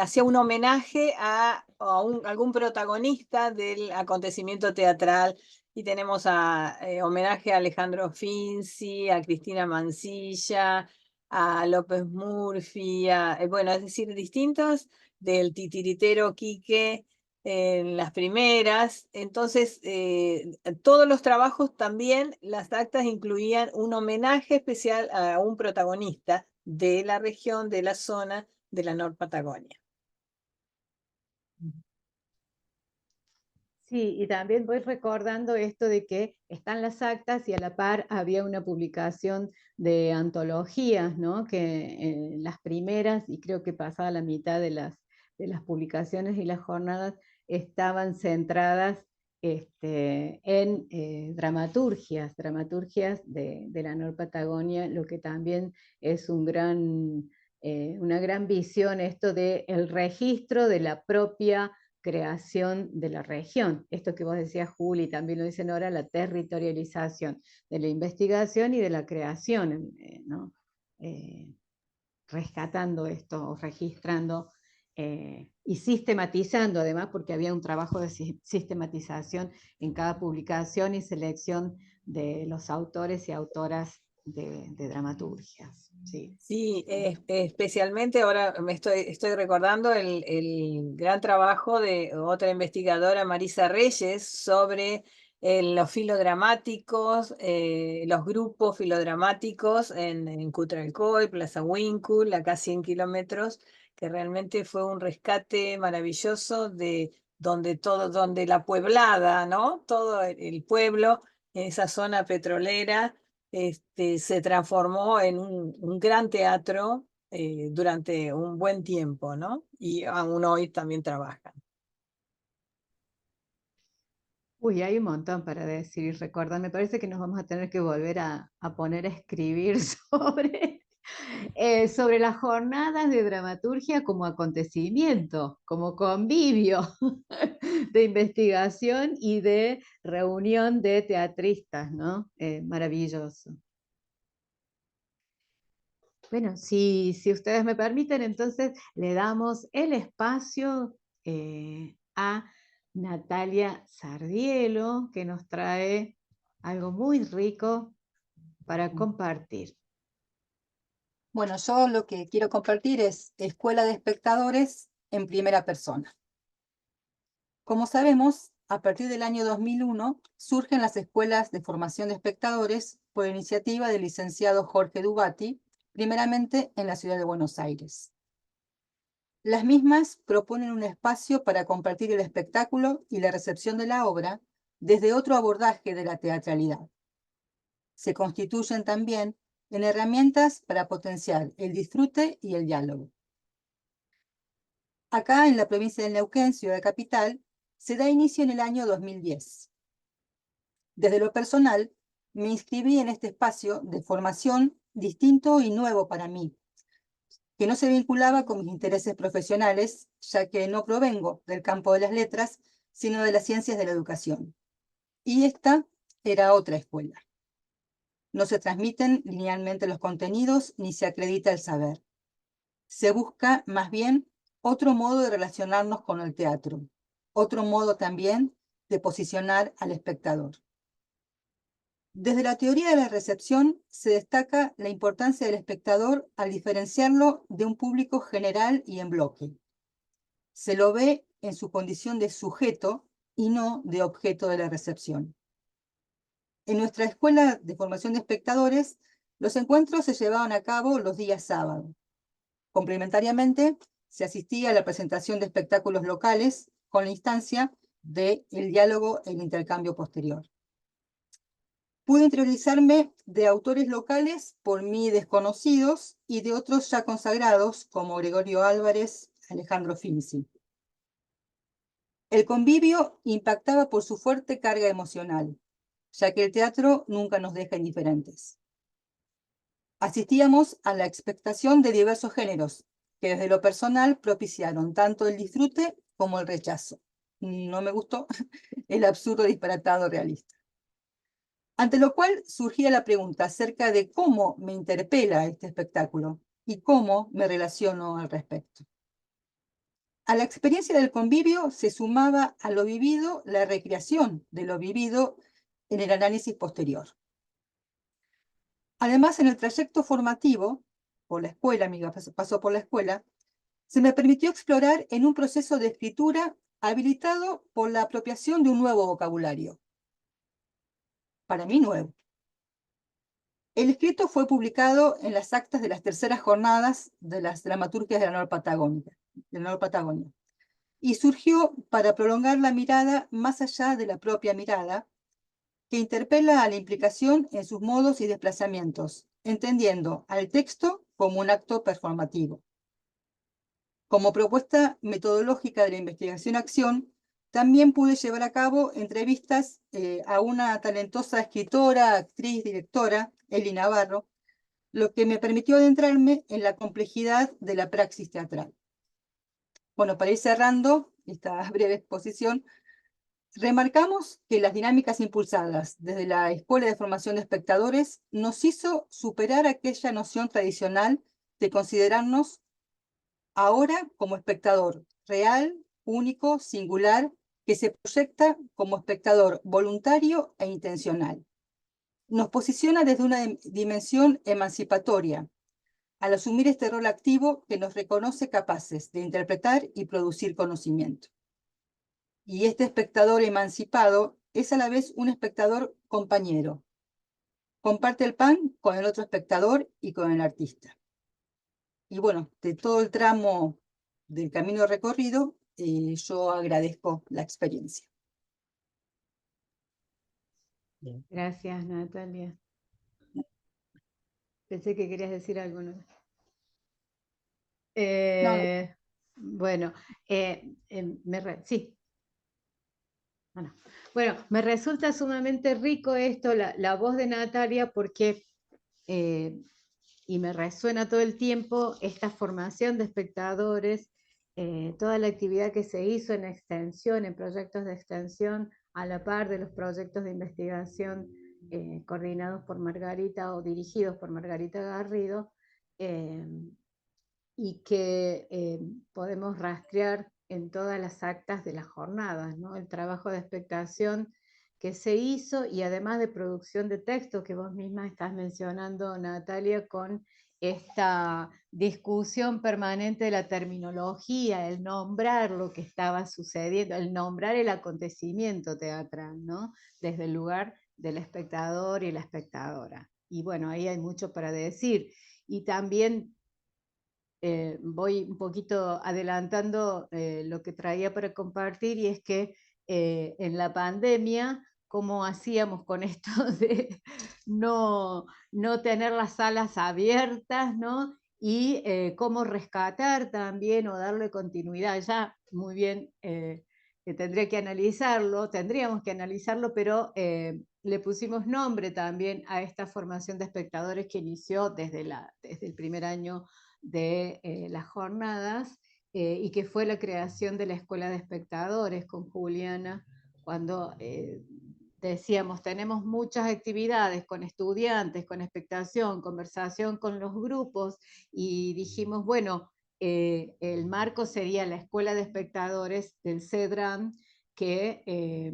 hacía un homenaje a algún protagonista del acontecimiento teatral. Y tenemos homenaje a Alejandro Finzi, a Cristina Mansilla, a López Murphy, bueno, es decir, distintos, del titiritero Quique en las primeras. Entonces, todos los trabajos también, las actas incluían un homenaje especial a un protagonista de la región, de la zona de la Norpatagonia. Sí, y también voy recordando esto de que están las actas y a la par había una publicación de antologías, ¿no? Que las primeras, y creo que pasaba la mitad de las publicaciones y las jornadas, estaban centradas en dramaturgias de la Norpatagonia, lo que también es una gran visión esto del registro de la propia creación de la región. Esto que vos decías, Juli, también lo dicen ahora, la territorialización de la investigación y de la creación, ¿no? Rescatando esto, o registrando y sistematizando, además, porque había un trabajo de sistematización en cada publicación y selección de los autores y autoras de dramaturgias. Sí, Sí, especialmente ahora estoy recordando el gran trabajo de otra investigadora, Marisa Reyes, sobre los filodramáticos, los grupos filodramáticos en Cutralcó, Plaza Huíncul, acá 100 kilómetros, que realmente fue un rescate maravilloso de donde la pueblada, ¿no? Todo el pueblo, en esa zona petrolera se transformó en un gran teatro durante un buen tiempo, ¿no? Y aún hoy también trabajan. Uy, hay un montón para decir y recordar. Me parece que nos vamos a tener que volver a poner a escribir sobre las jornadas de dramaturgia como acontecimiento, como convivio de investigación y de reunión de teatristas, ¿no? Maravilloso. Bueno, si ustedes me permiten, entonces le damos el espacio a Natalia Sardielo, que nos trae algo muy rico para compartir. Bueno, yo lo que quiero compartir es Escuela de Espectadores en primera persona. Como sabemos, a partir del año 2001 surgen las escuelas de formación de espectadores por iniciativa del licenciado Jorge Dubati, primeramente en la ciudad de Buenos Aires. Las mismas proponen un espacio para compartir el espectáculo y la recepción de la obra desde otro abordaje de la teatralidad. Se constituyen también en herramientas para potenciar el disfrute y el diálogo. Acá en la provincia del Neuquén, ciudad capital, se da inicio en el año 2010. Desde lo personal, me inscribí en este espacio de formación distinto y nuevo para mí, que no se vinculaba con mis intereses profesionales, ya que no provengo del campo de las letras, sino de las ciencias de la educación. Y esta era otra escuela. No se transmiten linealmente los contenidos ni se acredita el saber. Se busca más bien otro modo de relacionarnos con el teatro, otro modo también de posicionar al espectador. Desde la teoría de la recepción se destaca la importancia del espectador al diferenciarlo de un público general y en bloque. Se lo ve en su condición de sujeto y no de objeto de la recepción. En nuestra escuela de formación de espectadores, los encuentros se llevaban a cabo los días sábados. Complementariamente, se asistía a la presentación de espectáculos locales con la instancia del diálogo e el intercambio posterior. Pude interiorizarme de autores locales por mí desconocidos y de otros ya consagrados como Gregorio Álvarez, Alejandro Finzi. El convivio impactaba por su fuerte carga emocional, ya que el teatro nunca nos deja indiferentes. Asistíamos a la expectación de diversos géneros, que desde lo personal propiciaron tanto el disfrute como el rechazo. No me gustó el absurdo disparatado realista. Ante lo cual surgía la pregunta acerca de cómo me interpela este espectáculo y cómo me relaciono al respecto. A la experiencia del convivio se sumaba a lo vivido la recreación de lo vivido en el análisis posterior. Además, en el trayecto formativo, por la escuela, mi pasó por la escuela, se me permitió explorar en un proceso de escritura habilitado por la apropiación de un nuevo vocabulario. Para mí, nuevo. El escrito fue publicado en las actas de las terceras jornadas de las dramaturgias de la Norpatagonia, y surgió para prolongar la mirada más allá de la propia mirada, que interpela a la implicación en sus modos y desplazamientos, entendiendo al texto como un acto performativo. Como propuesta metodológica de la investigación-acción, También pude llevar a cabo entrevistas a una talentosa escritora, actriz, directora, Eli Navarro, lo que me permitió adentrarme en la complejidad de la praxis teatral. Bueno, para ir cerrando esta breve exposición, remarcamos que las dinámicas impulsadas desde la Escuela de Formación de Espectadores nos hizo superar aquella noción tradicional de considerarnos ahora como espectador real, único, singular, que se proyecta como espectador voluntario e intencional. Nos posiciona desde una dimensión emancipatoria, al asumir este rol activo que nos reconoce capaces de interpretar y producir conocimiento. Y este espectador emancipado es a la vez un espectador compañero. Comparte el pan con el otro espectador y con el artista. Y bueno, de todo el tramo del camino recorrido, yo agradezco la experiencia. Gracias, Natalia. Pensé que querías decir algo, ¿no? Bueno, sí. Bueno, me resulta sumamente rico esto, la voz de Natalia, porque, y me resuena todo el tiempo, esta formación de espectadores, toda la actividad que se hizo en extensión, en proyectos de extensión, a la par de los proyectos de investigación coordinados por Margarita o dirigidos por Margarita Garrido, y que podemos rastrear en todas las actas de las jornadas, ¿no? El trabajo de expectación que se hizo y además de producción de texto que vos misma estás mencionando, Natalia, con esta discusión permanente de la terminología, el nombrar lo que estaba sucediendo, el nombrar el acontecimiento teatral, ¿no? Desde el lugar del espectador y la espectadora. Y bueno, ahí hay mucho para decir. Y también voy un poquito adelantando lo que traía para compartir, y es que en la pandemia, ¿cómo hacíamos con esto de no tener las salas abiertas, ¿no? Y cómo rescatar también o darle continuidad? Ya muy bien, tendríamos que analizarlo, pero le pusimos nombre también a esta formación de espectadores que inició desde el primer año de las jornadas, y que fue la creación de la Escuela de Espectadores con Juliana, cuando decíamos, tenemos muchas actividades con estudiantes, con expectación, conversación con los grupos, y dijimos, bueno, el marco sería la Escuela de Espectadores del CEDRAM, que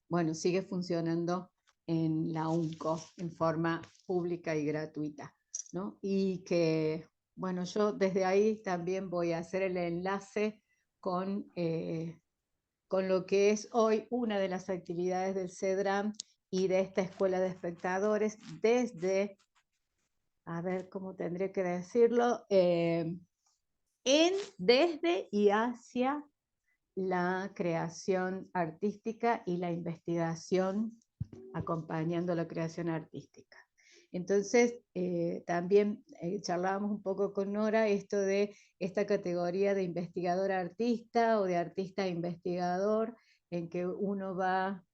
bueno, sigue funcionando en la UNCO en forma pública y gratuita, ¿no? Y que, bueno, yo desde ahí también voy a hacer el enlace con lo que es hoy una de las actividades del CEDRAM y de esta Escuela de Espectadores, desde, a ver cómo tendría que decirlo, desde y hacia la creación artística y la investigación acompañando la creación artística. Entonces, también charlábamos un poco con Nora esto de esta categoría de investigador-artista o de artista-investigador, en que uno va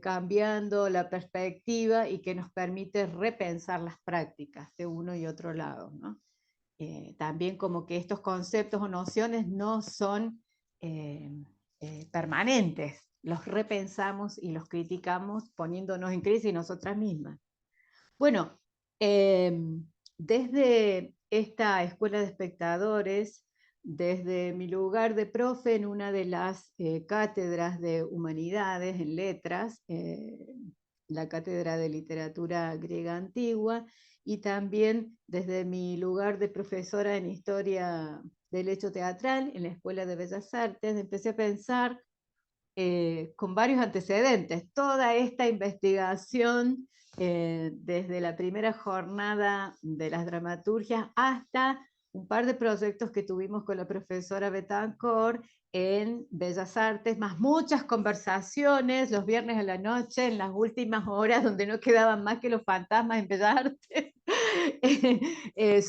cambiando la perspectiva y que nos permite repensar las prácticas de uno y otro lado, ¿no? También como que estos conceptos o nociones no son permanentes, los repensamos y los criticamos poniéndonos en crisis nosotras mismas. Bueno, desde esta Escuela de Espectadores, desde mi lugar de profe en una de las cátedras de humanidades en letras, la cátedra de literatura griega antigua, y también desde mi lugar de profesora en historia del hecho teatral en la Escuela de Bellas Artes, empecé a pensar con varios antecedentes toda esta investigación desde la primera jornada de las dramaturgias hasta un par de proyectos que tuvimos con la profesora Betancourt en Bellas Artes, más muchas conversaciones los viernes a la noche, en las últimas horas donde no quedaban más que los fantasmas en Bellas Artes,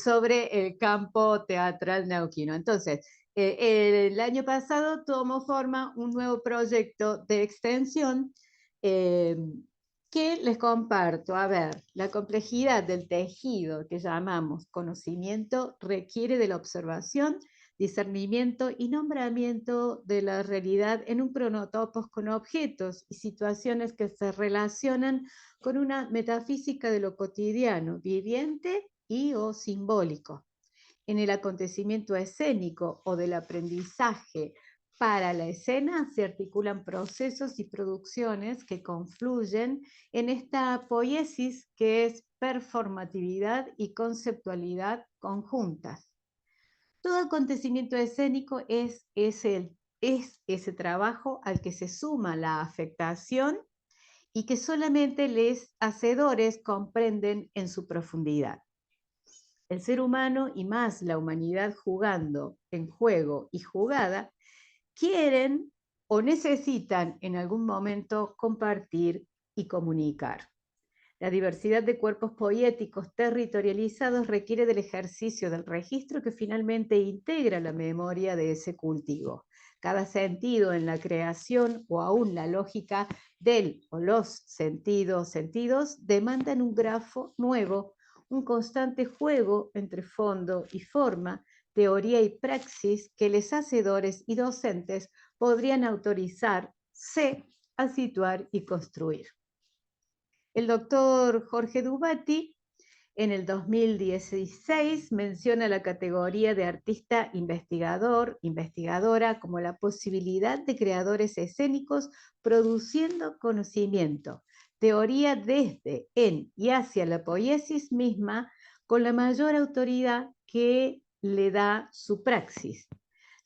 sobre el campo teatral neuquino. Entonces, El año pasado tomó forma un nuevo proyecto de extensión que les comparto. A ver, la complejidad del tejido que llamamos conocimiento requiere de la observación, discernimiento y nombramiento de la realidad en un cronotopos con objetos y situaciones que se relacionan con una metafísica de lo cotidiano, viviente y o simbólico. En el acontecimiento escénico o del aprendizaje para la escena se articulan procesos y producciones que confluyen en esta poiesis que es performatividad y conceptualidad conjuntas. Todo acontecimiento escénico es ese trabajo al que se suma la afectación y que solamente los hacedores comprenden en su profundidad. El ser humano y más la humanidad jugando en juego y jugada quieren o necesitan en algún momento compartir y comunicar. La diversidad de cuerpos poéticos territorializados requiere del ejercicio del registro que finalmente integra la memoria de ese cultivo. Cada sentido en la creación o aún la lógica del o los sentidos demandan un grafo nuevo, un constante juego entre fondo y forma, teoría y praxis que los hacedores y docentes podrían autorizarse a situar y construir. El doctor Jorge Dubati, en el 2016, menciona la categoría de artista investigador, investigadora, como la posibilidad de creadores escénicos produciendo conocimiento, teoría desde, en y hacia la poiesis misma, con la mayor autoridad que le da su praxis,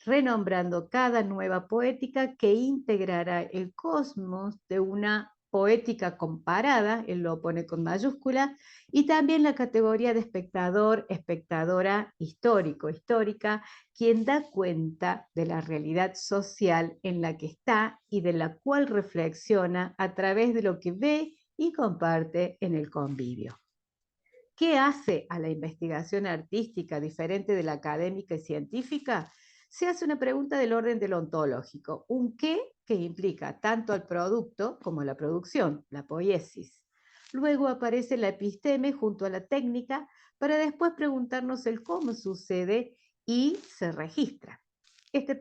renombrando cada nueva poética que integrará el cosmos de una poética comparada, él lo pone con mayúscula, y también la categoría de espectador, espectadora, histórico, histórica, quien da cuenta de la realidad social en la que está y de la cual reflexiona a través de lo que ve y comparte en el convivio. ¿Qué hace a la investigación artística diferente de la académica y científica? Se hace una pregunta del orden del ontológico, un qué que implica tanto al producto como la producción, la poiesis. Luego aparece la episteme junto a la técnica para después preguntarnos el cómo sucede y se registra. Este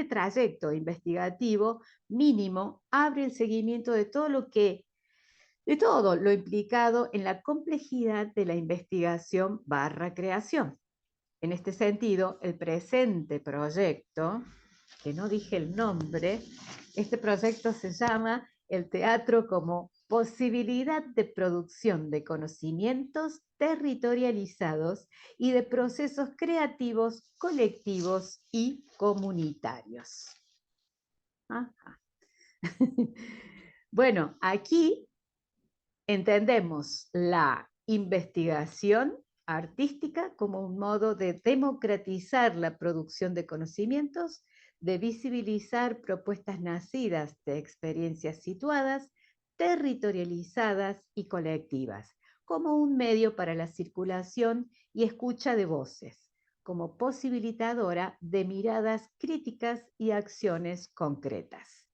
trayecto investigativo mínimo abre el seguimiento de todo lo implicado en la complejidad de la investigación / creación. En este sentido, el presente proyecto, que no dije el nombre, este proyecto se llama El teatro como posibilidad de producción de conocimientos territorializados y de procesos creativos, colectivos y comunitarios. Ajá. Bueno, aquí entendemos la investigación artística como un modo de democratizar la producción de conocimientos, de visibilizar propuestas nacidas de experiencias situadas, territorializadas y colectivas, como un medio para la circulación y escucha de voces, como posibilitadora de miradas críticas y acciones concretas.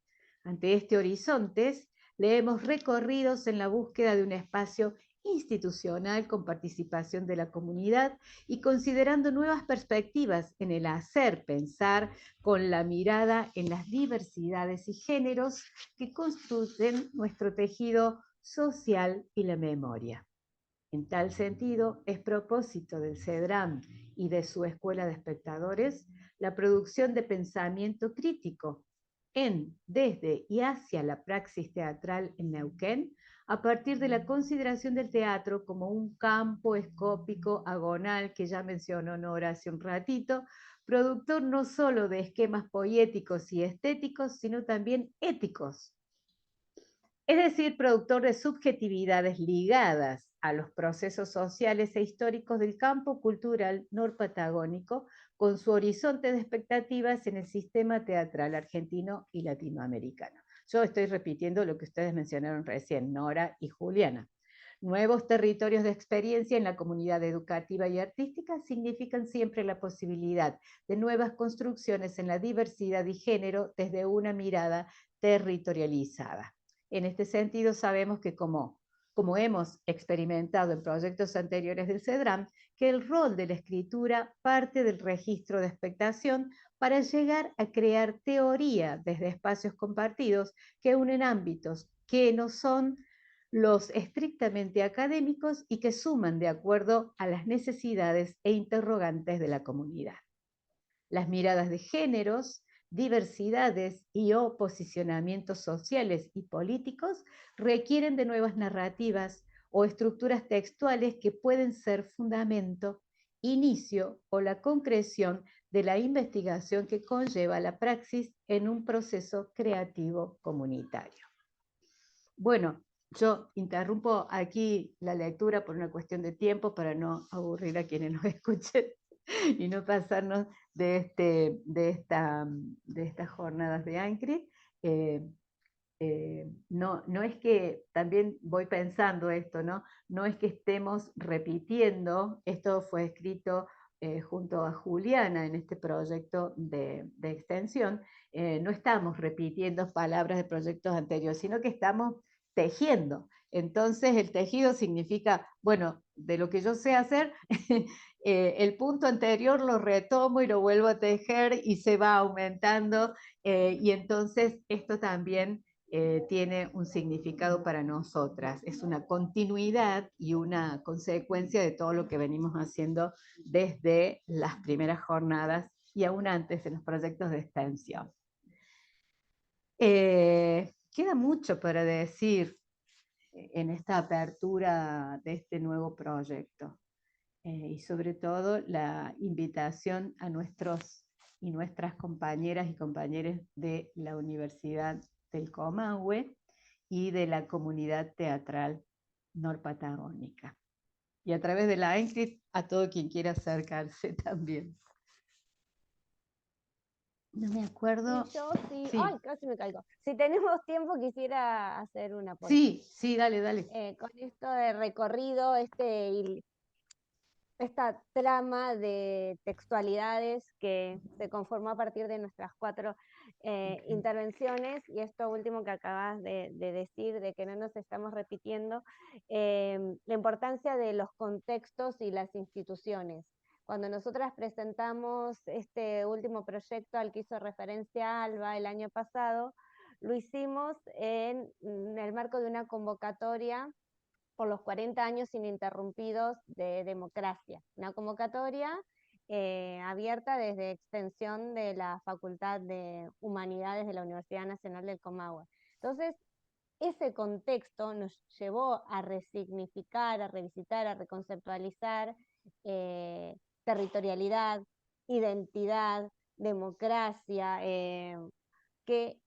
Ante este horizonte, leemos recorridos en la búsqueda de un espacio institucional con participación de la comunidad y considerando nuevas perspectivas en el hacer pensar con la mirada en las diversidades y géneros que constituyen nuestro tejido social y la memoria. En tal sentido, es propósito del CEDRAM y de su Escuela de Espectadores la producción de pensamiento crítico en, desde y hacia la praxis teatral en Neuquén, a partir de la consideración del teatro como un campo escópico agonal que ya mencionó Nora hace un ratito, productor no solo de esquemas poéticos y estéticos, sino también éticos. Es decir, productor de subjetividades ligadas a los procesos sociales e históricos del campo cultural norpatagónico, con su horizonte de expectativas en el sistema teatral argentino y latinoamericano. Yo estoy repitiendo lo que ustedes mencionaron recién, Nora y Juliana. Nuevos territorios de experiencia en la comunidad educativa y artística significan siempre la posibilidad de nuevas construcciones en la diversidad y género desde una mirada territorializada. En este sentido, sabemos que como hemos experimentado en proyectos anteriores del CEDRAM, que el rol de la escritura parte del registro de expectación para llegar a crear teoría desde espacios compartidos que unen ámbitos que no son los estrictamente académicos y que suman de acuerdo a las necesidades e interrogantes de la comunidad. Las miradas de géneros, diversidades y o posicionamientos sociales y políticos requieren de nuevas narrativas o estructuras textuales que pueden ser fundamento, inicio o la concreción de la investigación que conlleva la praxis en un proceso creativo comunitario. Bueno, yo interrumpo aquí la lectura por una cuestión de tiempo para no aburrir a quienes nos escuchen y no pasarnos de estas jornadas de ANCRI. No es que, también voy pensando esto, no es que estemos repitiendo, esto fue escrito junto a Juliana en este proyecto de extensión, no estamos repitiendo palabras de proyectos anteriores, sino que estamos tejiendo. Entonces el tejido significa, bueno, de lo que yo sé hacer, el punto anterior lo retomo y lo vuelvo a tejer y se va aumentando, y entonces esto también tiene un significado para nosotras. Es una continuidad y una consecuencia de todo lo que venimos haciendo desde las primeras jornadas y aún antes en los proyectos de extensión. Queda mucho para decir en esta apertura de este nuevo proyecto. Y sobre todo la invitación a nuestros y nuestras compañeras y compañeros de la Universidad del Comahue y de la comunidad teatral norpatagónica. Y a través de la ANCRIT a todo quien quiera acercarse también. No me acuerdo. Y yo sí. Sí. Ay, casi me caigo. Si tenemos tiempo, quisiera hacer una aporte. Sí, sí, dale. Con esto de recorrido, esta trama de textualidades que se conformó a partir de nuestras 4 intervenciones, y esto último que acabas de decir, de que no nos estamos repitiendo, la importancia de los contextos y las instituciones. Cuando nosotras presentamos este último proyecto al que hizo referencia Alba el año pasado, lo hicimos en el marco de una convocatoria por los 40 años ininterrumpidos de democracia. Una convocatoria abierta desde extensión de la Facultad de Humanidades de la Universidad Nacional del Comahue. Entonces, ese contexto nos llevó a resignificar, a revisitar, a reconceptualizar territorialidad, identidad, democracia, que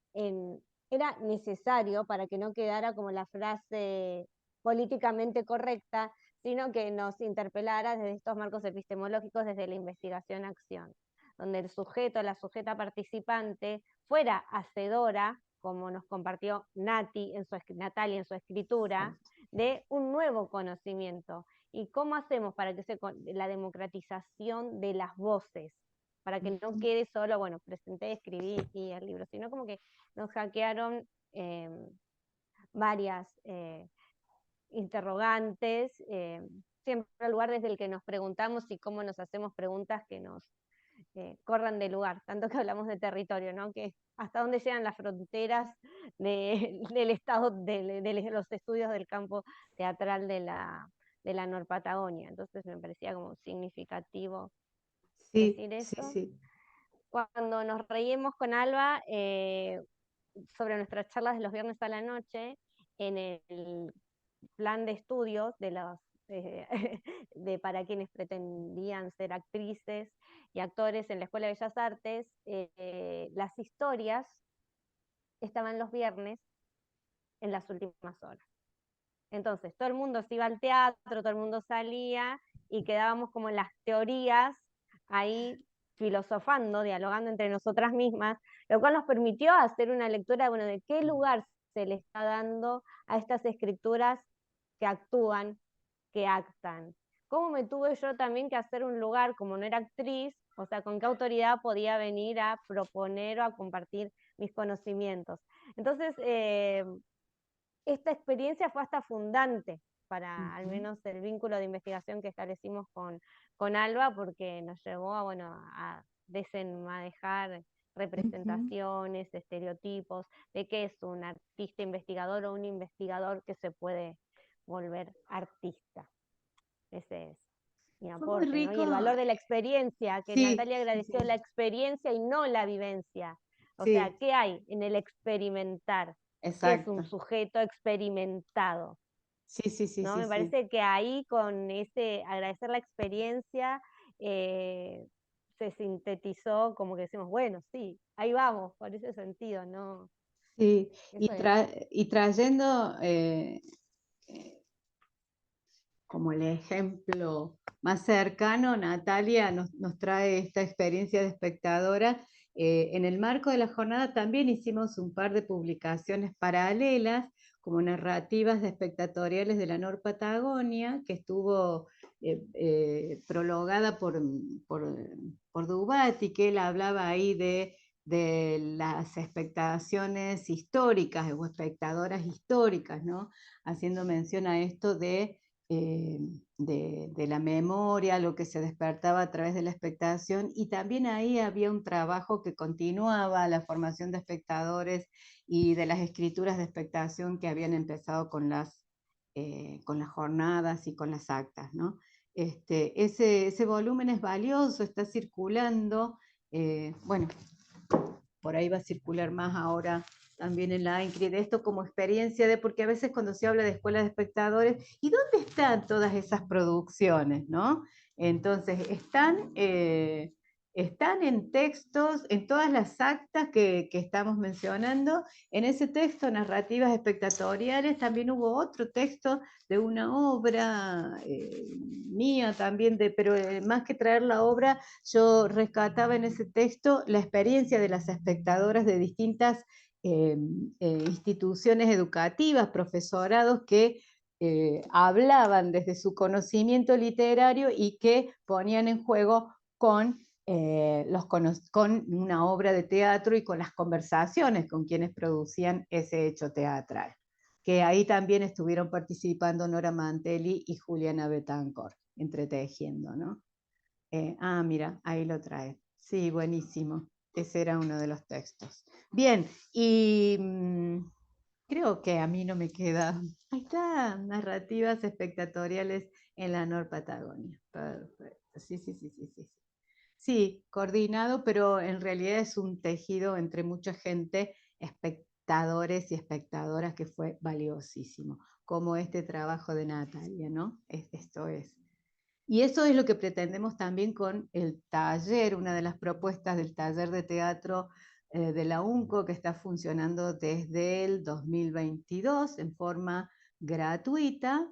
era necesario para que no quedara como la frase políticamente correcta, sino que nos interpelara desde estos marcos epistemológicos, desde la investigación-acción, donde el sujeto, la sujeta participante, fuera hacedora, como nos compartió Natalia en su escritura, de un nuevo conocimiento. ¿Y cómo hacemos para que la democratización de las voces? Para que no quede solo, bueno, presenté, escribí y el libro, sino como que nos hackearon varias interrogantes, siempre al lugar desde el que nos preguntamos y cómo nos hacemos preguntas que nos corran de lugar, tanto que hablamos de territorio, ¿no? Que hasta dónde llegan las fronteras del estado, de los estudios del campo teatral de la Norpatagonia. Entonces me parecía como significativo decir eso. Sí. Cuando nos reímos con Alba sobre nuestras charlas de los viernes a la noche, en el plan de estudios para quienes pretendían ser actrices y actores en la Escuela de Bellas Artes, las historias estaban los viernes en las últimas horas. Entonces todo el mundo se iba al teatro, todo el mundo salía y quedábamos como en las teorías ahí filosofando, dialogando entre nosotras mismas, lo cual nos permitió hacer una lectura, bueno, de qué lugar se le está dando a estas escrituras que actúan, que actan. ¿Cómo me tuve yo también que hacer un lugar, como no era actriz? O sea, ¿con qué autoridad podía venir a proponer o a compartir mis conocimientos? Entonces, esta experiencia fue hasta fundante para al menos el vínculo de investigación que establecimos con Alba, porque nos llevó a, bueno, a desenmadejar representaciones, estereotipos, de qué es un artista investigador o un investigador que se puede volver artista. Ese es mi Fue muy aporte, ¿no? Y rico. el valor de la experiencia, que Sí, Natalia agradeció la experiencia y no la vivencia. O sí, sea, ¿qué hay en el experimentar? ¿Qué es un exacto. sujeto experimentado? Sí, sí, sí, ¿No? sí, Me sí. parece que ahí con ese agradecer la experiencia se sintetizó como que decimos, bueno, sí, ahí vamos, por ese sentido, ¿no? Sí, Eso es. y trayendo como el ejemplo más cercano, Natalia nos trae esta experiencia de espectadora. En el marco de la jornada también hicimos un par de publicaciones paralelas, como narrativas de espectatoriales de la Nor Patagonia, que estuvo prologada por Dubati, que él hablaba ahí de las expectaciones históricas o espectadoras históricas, ¿no? Haciendo mención a esto de la memoria, lo que se despertaba a través de la expectación, y también ahí había un trabajo que continuaba, la formación de espectadores y de las escrituras de expectación que habían empezado con las jornadas y con las actas, ¿no? Ese volumen es valioso, está circulando, bueno, por ahí va a circular más ahora también en la INCRI, de esto como experiencia porque a veces cuando se habla de escuelas de espectadores, ¿y dónde están todas esas producciones, no? Entonces, están en textos, en todas las actas que estamos mencionando. En ese texto, narrativas espectatoriales, también hubo otro texto de una obra mía también, pero más que traer la obra, yo rescataba en ese texto la experiencia de las espectadoras de distintas instituciones educativas, profesorados que hablaban desde su conocimiento literario y que ponían en juego con una obra de teatro y con las conversaciones con quienes producían ese hecho teatral. Que ahí también estuvieron participando Nora Mantelli y Juliana Betancourt, entretejiendo, ¿no? Mira, ahí lo trae. Sí, buenísimo. Ese era uno de los textos. Bien, y creo que a mí no me queda. Ahí está, narrativas espectatoriales en la Nor Patagonia. Perfecto. Sí, sí, sí, sí, sí. Sí, coordinado, pero en realidad es un tejido entre mucha gente, espectadores y espectadoras, que fue valiosísimo, como este trabajo de Natalia, ¿no? Esto es. Y eso es lo que pretendemos también con el taller, una de las propuestas del taller de teatro de la UNCO, que está funcionando desde el 2022 en forma gratuita,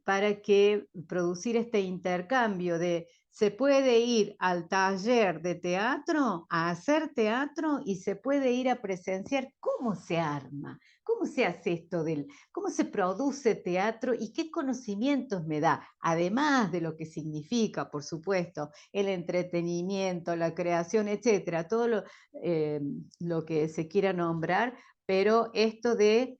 para que producir este intercambio de se puede ir al taller de teatro a hacer teatro y se puede ir a presenciar cómo se arma, cómo se hace esto cómo se produce teatro y qué conocimientos me da, además de lo que significa, por supuesto, el entretenimiento, la creación, etcétera, todo lo que se quiera nombrar, pero esto de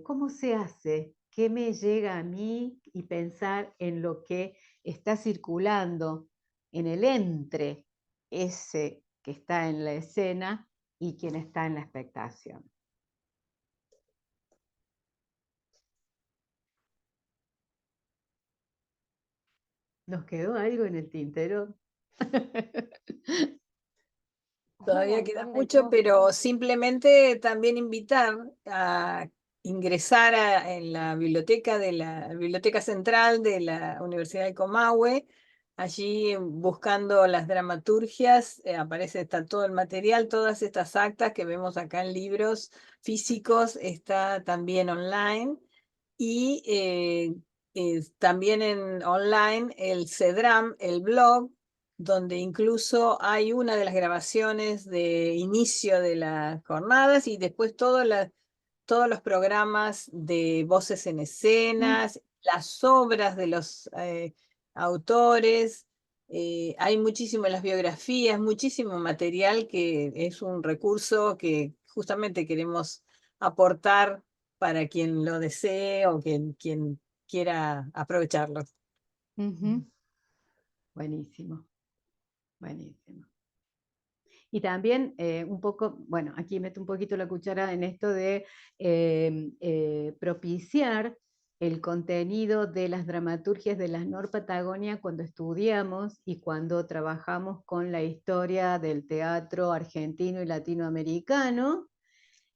cómo se hace, qué me llega a mí, y pensar en lo que está circulando en el entre ese que está en la escena y quien está en la expectación. ¿Nos quedó algo en el tintero? Todavía queda mucho, pero simplemente también invitar a ingresar en la biblioteca Biblioteca Central de la Universidad de Comahue. Allí buscando las dramaturgias, está todo el material, todas estas actas que vemos acá en libros físicos, está también online. Y también en online el CEDRAM, el blog, donde incluso hay una de las grabaciones de inicio de las jornadas y después todas todos los programas de voces en escenas, las obras de los autores. Hay muchísimo en las biografías, muchísimo material que es un recurso que justamente queremos aportar para quien lo desee o quien quiera aprovecharlo. Ujú. Buenísimo, buenísimo. Y también un poco, bueno, aquí meto un poquito la cuchara en esto de propiciar el contenido de las dramaturgias de la Nor Patagonia cuando estudiamos y cuando trabajamos con la historia del teatro argentino y latinoamericano,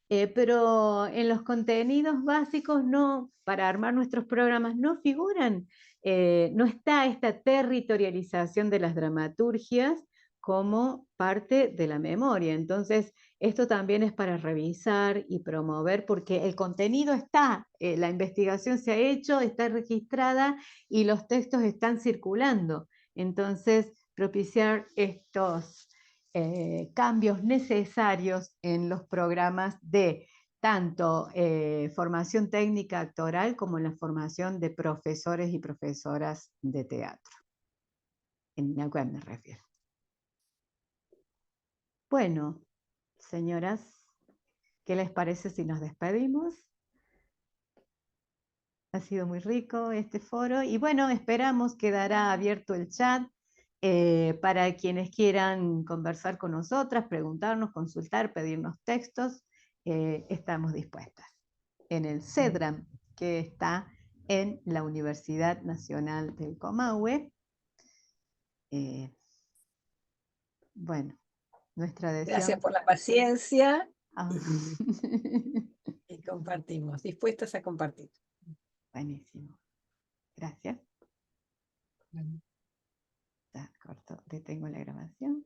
pero en los contenidos básicos no, para armar nuestros programas no figuran, no está esta territorialización de las dramaturgias como parte de la memoria. Entonces, esto también es para revisar y promover, porque el contenido está, la investigación se ha hecho, está registrada y los textos están circulando. Entonces, propiciar estos cambios necesarios en los programas de tanto formación técnica actoral como en la formación de profesores y profesoras de teatro. En Neuquén me refiero. Bueno, señoras, ¿qué les parece si nos despedimos? Ha sido muy rico este foro y bueno, esperamos quedará abierto el chat para quienes quieran conversar con nosotras, preguntarnos, consultar, pedirnos textos, estamos dispuestas. En el CEDRAM, que está en la Universidad Nacional del Comahue. Bueno, nuestra adhesión. Gracias por la paciencia Ah. y compartimos, dispuestas a compartir. Buenísimo. Gracias. Bueno. Ya, corto, detengo la grabación.